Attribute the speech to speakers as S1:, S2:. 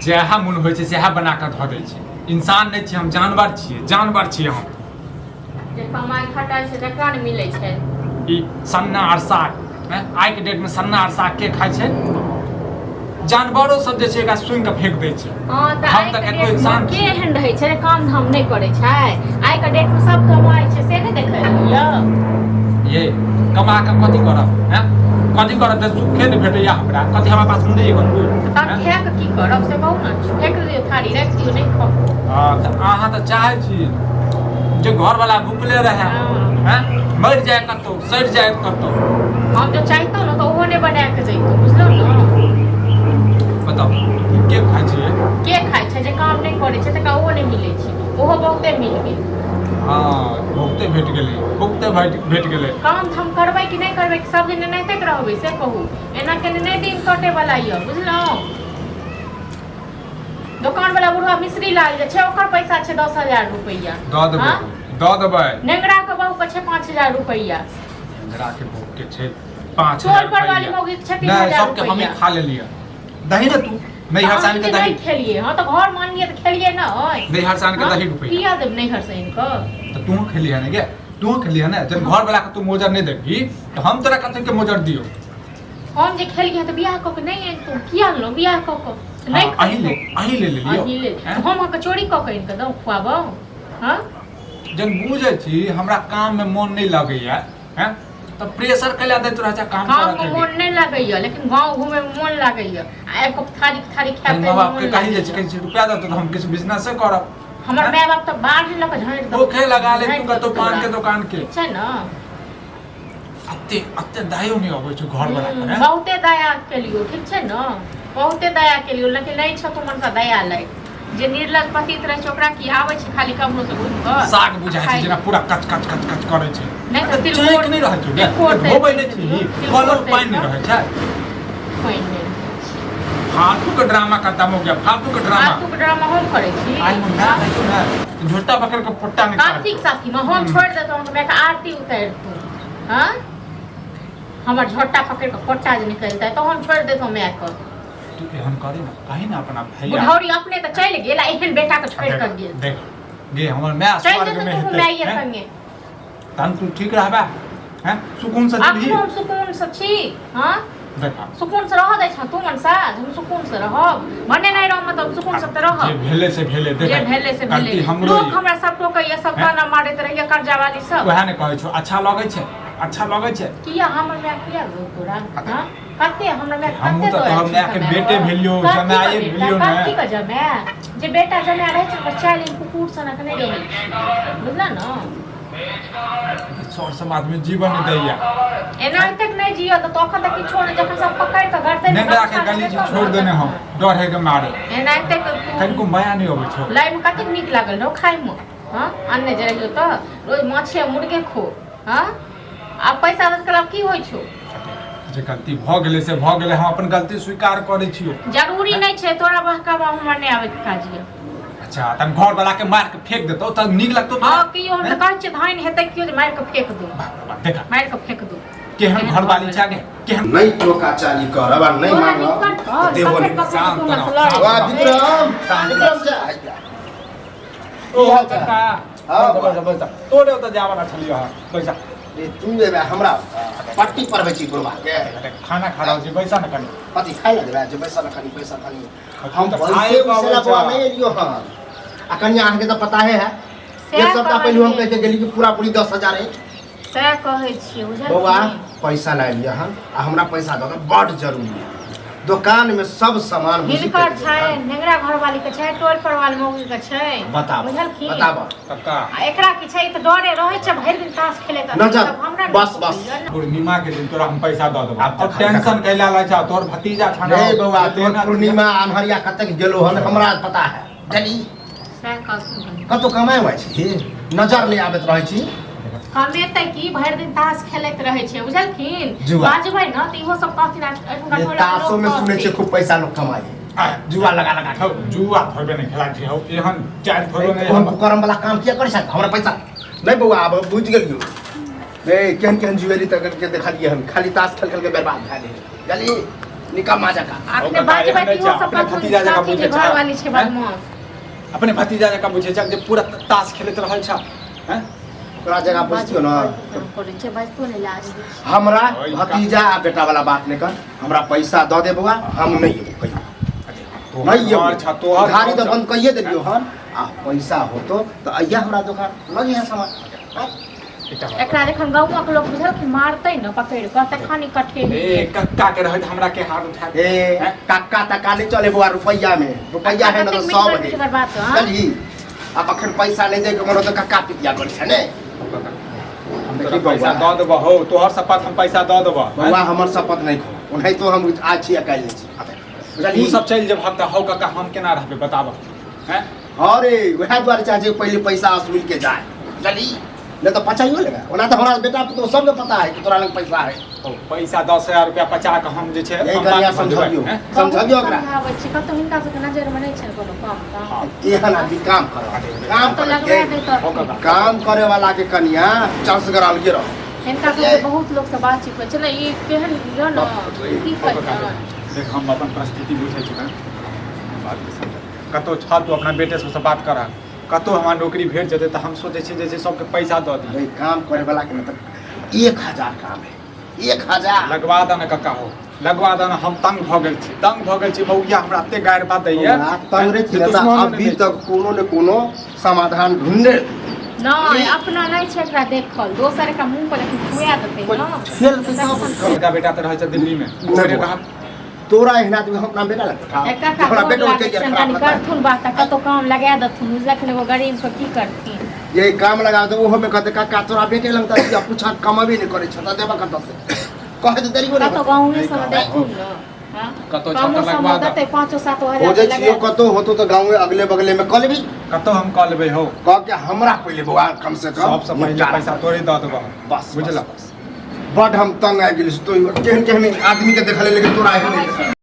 S1: जएह मन होइ छै सएह बना कऽ धऽ दै छै। इंसान नहीं छी हम, जानवर छियै, जानवर छियै हम।
S2: जे कमाई खटाई से जकरा न मिलै छै
S1: ई सन्ना और साग, आइ के डेट में सन्ना और साग के खाइ छै? जानवरों सब जे छै एकरा सुन के फेंक दै छै।
S2: हां त
S1: हम
S2: आइ
S1: तऽ
S2: के
S1: कतबो
S2: डेट
S1: इंसान
S2: में के एहन रहै छै काम धाम नहीं करै छै। आइ के डेट में सब कमाई छै से नहीं देखै लियौ।
S1: ये कमा के कथी करब? हैं कथी करब? त सुखे नहि भेटैया हमरा, कथी हमरा पास मुंडे करबै?
S2: तब खा के की करब से कहू न। फेंक दियौ थारी, राख दियौ, नहीं खाओ।
S1: हां त अहाँ त चाहै छी जे घर वाला भूखले रहे, हैं मर जाए कतौ, सड़ जाए कतौ।
S2: हम जो चाहतो न तो ओहो ने बना के जइतो, बुझलो न।
S1: बताओ के खाइ छै?
S2: के खाइ छै जे काम नहीं करै छै तकरा ओहो नहीं मिलै छै, ओहो बहुते मिल गेल।
S1: हाँ बहुते भेट गेलै, बहुते भेट गेलै।
S2: काम धाम करबै कि नहीं करबै, सब दिन एनाहिते के रहबै से कहू। एना के नहीं दिन कटे वाला ये, बुझलहुँ। दुकान वाला बुढ़वा मिस्त्री लाग जाइ छै, ओकर पैसा छै 10,000 रुपैया।
S1: दऽ देबै, दऽ देबै।
S2: नेंगरा के बहू के छै 5,000 रुपैया।
S1: नेंगरा के बहू के छै 5,000
S2: चोर पर वाली मौगी के छै 3,000
S1: नहीं, सबके हमें खा लेलिए। दही ना तू नहीं हर सान के दही
S2: नहीं खेलिए। हां तो घर मानिए तो खेलिए ना।
S1: नहीं हर सान के दही रुपैया
S2: किया देब नहीं हर सान को?
S1: तो तू खेलिए ना गे, तू खेलिए ना। जब घर वाला के तू मोजर नहीं देबी तो हम तोरा कथि के मोजर दियो?
S2: हम जे खेलिए तो बियाह क के नहीं है तू किया लो बियाह क के नहीं
S1: अही ले लियो।
S2: अही ले तो हम के चोरी क के इनके दो खुआबो। हां
S1: जब बुझै छी हमरा काम में मन नहीं लगैया, हैं तो प्रेशर कैला दैत रह जा काम
S2: काम
S1: करा
S2: में मन नहीं लगैया, लेकिन गांव घूमे में मन लगैया। आ एक थारी थारी खाते
S1: माँ बाप के कहि जे छै कहि रुपया दे तो हम किछ बिजनेस से करब।
S2: हमर माय बाप तो बाढ़ ल के झाड़ दो
S1: ओखे लगा ले तू कतो पान के दुकान के
S2: छै ना।
S1: अत्ते दयो नहीं अबै छै घर वाला के।
S2: बहुते दया केलियो, ठीक छै ना, बहुते दया केलियो, लेकिन नहीं छ तुमन सा दया लै। जे निर्लज पतित रहे छै ओकरा की आबै छै खाली कमरो से घुम के
S1: साग बुझाय छै जेना पूरा कच कच कच कच करे छै।
S2: नहीं तो
S1: तिलकोर नहीं रहै छै, होबै नहीं छी, कलर पानी नहीं रहै छै।
S2: पानी नहीं
S1: फालतू के ड्रामा करता हो गया, फालतू के
S2: ड्रामा हम करे छी।
S1: आई मन ना देखो ना झोटा पकड़ के पट्टा निकाल
S2: कार्तिक साथी में हम छोड़ देतो, हम मैं आरती उतार तू। हां हमर झोटा पकड़ के पट्टा जे निकलता है तो हम छोड़ देतो मैं को।
S1: तू एहन करे ना, कहीं ना अपना भैया
S2: बुढ़ौरी अपने तो चल गेला, एहन बेटा के छोड़ कर गेल।
S1: देख गे हमर माय स्वर्ग में
S2: तू मैं ये संगे
S1: तन तू ठीक रहबा, हैं सुकून से
S2: अब
S1: जीही।
S2: हम सुकून से छी। हां
S1: देखा
S2: सुकून से रह दै छ तू मन सा, हम सुकून से रहब भने नहीं रह मतलब सुकून से त रहब।
S1: जे भेले से भेले देख
S2: जे भेले से भेले लोग हमरा सब टोकैया, सब गाना मारैत रहिया कर्जा वाली सब।
S1: वह ने कहै छो अच्छा लगे छै, अच्छा लगे छै।
S2: किया हमर में किया दो तोरा? हां कते हमरा में
S1: हम
S2: कते
S1: तो हम के बेटे भेलियो, जमाए भेलियो ना।
S2: कथि के जमा जे बेटा जमा रहे छै बच्चा ले कुकुर सनक नहीं रहे, बुझला ना।
S1: सर समाज में जीवन नहीं दैया
S2: एना तक नहीं जियो तो तखन तक किछो नहीं, जखन सब पकड़ के घर ते
S1: नेंगरा के गली छोड़ देने हम डर है के मारे।
S2: एना तक
S1: कनको माया नहीं होबै छो।
S2: लाइव में कते नीक लागल रहो खाइ में। हां अन्ने जे रहियो तो रोज माछे मुर्गे खो। हां अब पैसा दस कला की होय छो?
S1: जे गलती भ गेलै से भ गेलै, हम अपन गलती स्वीकार करै छियो।
S2: जरूरी नहीं छै तोरा बहकावा हमर नहीं आवे काज ये।
S1: अच्छा तन घर वाला के मार के फेंक देतो त नीक लगतो।
S2: हां कियो हम त कहै छै धान हेतै कियो जे मार के फेंक दो।
S1: देखा
S2: मार के फेंक दो
S1: केहन घर वाली छा के केहन
S3: नहीं टोका चाली करब आ नहीं मांगब देबो नहीं।
S1: शांत रहो।
S3: वाह विक्रम विक्रम जा
S1: ओ काका हां बैसा तोरे त जावला छलियो हां बैसा।
S3: ए तू देबे हमरा पट्टी परबै छी बुढ़वा के
S1: खाना खा रहो जी, बैसा न कनी
S3: पति खाइ ले देबे जे पैसा न खानी पैसा खानी हम
S1: तो
S3: पैसे
S1: खाए
S3: उसे
S1: बाबू
S3: बुआ नहीं लियो। हां आ कन्या अहाँ के तो पता है एक सप्ताह पहले हम कहते गेली कि पूरा पूरी 10,000 है
S2: से कहै छी बुझल।
S3: बौआ पैसा ला लिया हन आ हमरा पैसा दो बड़ जरूरी है। दुकान में सब सामान
S2: हिनकर छै नेंगरा घर वाली के छै, टोल पर वाली मौगी के छै।
S3: बताओ
S2: बुझल की
S3: बताओ
S1: काका
S2: आ एकरा की छै त डरे रहे छै भरि दिन ताश खेले का।
S3: नजर बस बस
S1: पूर्णिमा के दिन तोरा हम पैसा दऽ देबो। अब टेंशन कैला लै छ तोर भतीजा छाना।
S3: नहीं बौआ तोर पूर्णिमा अनहरिया कतक गेलो हन हमरा पता है। जली
S2: से कहू
S3: कतो कमाए हुआ छी नजर नहीं आबत रहे छी।
S2: हमे तै की भरि दिन ताश खेलैत रहे छै बुझलखिन।
S3: जुआ।
S2: बाजबै न त इहो सब कहथिन
S3: ये तासो में सुने छे खूब पैसा लोग कमाई जुआ लगा लगा
S1: हौ जुआ थोड़बे नहीं खेला छी। हौ एहन चार थोड़ो नहीं
S3: हम करम वाला काम किया करे छै हमरा पैसा नहीं बौआ अब बुझ गेलियो। ए केहन केहन जुएली तक के देखलिए हम खाली ताश खेल खेल के बर्बाद भए गेल। जली निकम्मा जका
S2: अपने
S1: ओकर
S2: बाजे
S1: एहन
S2: बाजी
S1: नहि
S2: वो
S1: छै,
S2: सब
S1: अपने भतीजा जकाँ बुझै छै।
S2: घर वाली छै
S1: हैं?
S2: बदमाश
S1: अपने भतीजा जकाँ बुझै छै जे पूरा ताश खेलैत रहल छ हैं
S3: ओकरा जगह बुझतियो ना
S2: करे छै बाजतो ने लाज
S3: हमरा
S1: ओइ
S3: भतीजा आ बेटा वाला बात नहीं कर हमरा पैसा दऽ दे बउआ हम नहीं एबो कहियो नहीं
S1: तोहर छ, तोहर
S3: उधारी तो
S1: छ।
S3: बंद कइए देलियो हन आ पैसा होतो तो अइया हमरा दुकान लगी है सामान
S2: एकरा देखन गाँव के लोग बुझल कि मारते न पकड़ कहते खानी कट्ठे
S1: ए कक्का के रहत हमरा के हाथ उठा के
S3: ए
S1: हैं?
S3: काका तका नहीं चले बुआ रुपया में रुपया है ना तो सब है
S2: बात
S3: चली अब अखन पैसा नहीं दे के मनो तो काका पिटिया करी छै ने
S1: हम
S3: देखी
S1: तोरा पैसा
S3: बउआ।
S1: दऽ देबो हो तोहर शपथ हम पैसा दऽ देबो
S3: बउआ हमर शपथ नहीं खो उन्हें तो हम आज छी अकाल छी
S1: तू
S3: बुझली
S1: सब चल जेब हम हो कक्का हम केना रहबे बताब हैं
S3: अरे वह द्वारे चाहे पहले पैसा वसूल के जाए चली नहीं तो पचाइयो लेगा ओना तो हमारा बेटा तो सबके पता है कि तोरा लग पैसा है
S1: ओ पैसा 10,000 रुपया पचा के हम जे छै
S3: यही
S1: हम
S3: कनिया
S1: बात बंद
S3: समझियो
S1: हैं?
S3: समझियो ओकरा
S2: समझाबै छी कतौ हिनका सबके नजर में नहीं छै कोनो काम
S1: हाँ।
S3: एहन आदमी काम कर काम
S2: तो
S3: कर
S2: लगवा दे तो
S1: हो कक्का
S3: काम करे वाला के कनिया 40 ग्राम के रहो
S2: हिनका सबके बहुत लोग से बातचीत होइ छै ने ई केहन यो न की
S1: हो कक्का
S2: करतै
S1: देख हम अपन परिस्थिति बुझै छी ना बात के समझ कतो छल तू अपना बेटे से बात करा कतो हमार नौकरी भेट जेतै तऽ हम सोचै छी जे सबके पैसा दऽ दी
S3: भाई काम करे वाला के मतलब 1000 काम है 1000
S1: लगवा दन कक्का हो लगवा दन हम तंग भऽ गेल छी मौगिया हमरा एते गारि बात दैया
S3: तंगरे
S1: जे
S3: छी
S1: दुश्मनो
S3: अभी
S1: नहि
S3: तक कोनो ने कोनो समाधान ढूंढने
S2: नहीं अपना नहीं छै एकरा देखल दोसर के मुंह पर खुआ देतै न
S3: खेल के सब
S1: बेटा बेटा तऽ रहै छै दिल्ली में ओकरे कहा
S3: तोरा एहना आदमी हम अपना बेटा लगता
S2: एकटा का
S3: हमरा बेटा
S2: लागे
S3: के
S2: छै
S3: खराब
S2: कनी
S3: लगता है।
S2: करथुन बात कतौ काम लगा देथुन जखन एगो गरीब के की करथिन
S3: ये काम लगा तो ओहो में कहते काका तोरा बेटे लगता है या पूछा कमाबे नहीं करे छता देबा कत से कहे तो देरी
S2: कतौ गाँव में सब देखथुन न हां
S1: कतौ
S2: कमो
S1: छाता
S2: सब
S1: लगवा दे
S2: देतै 5-7
S3: हो
S2: हजार
S3: जाए
S2: लगा
S3: छियो कतो होतो तो गांव में अगले बगले में कल भी
S1: कतौ हम कऽ लेबै हो
S3: कह के हमरा पहले बुआ कम से कम
S1: सबसँ पहिले
S3: निपटारा
S1: पैसा तोरे दऽ देबो
S3: बस
S1: बुझल
S3: बड हम तंग आ गेल तो केहन केहन आदमी के देखले लेकिन तोरा है नहीं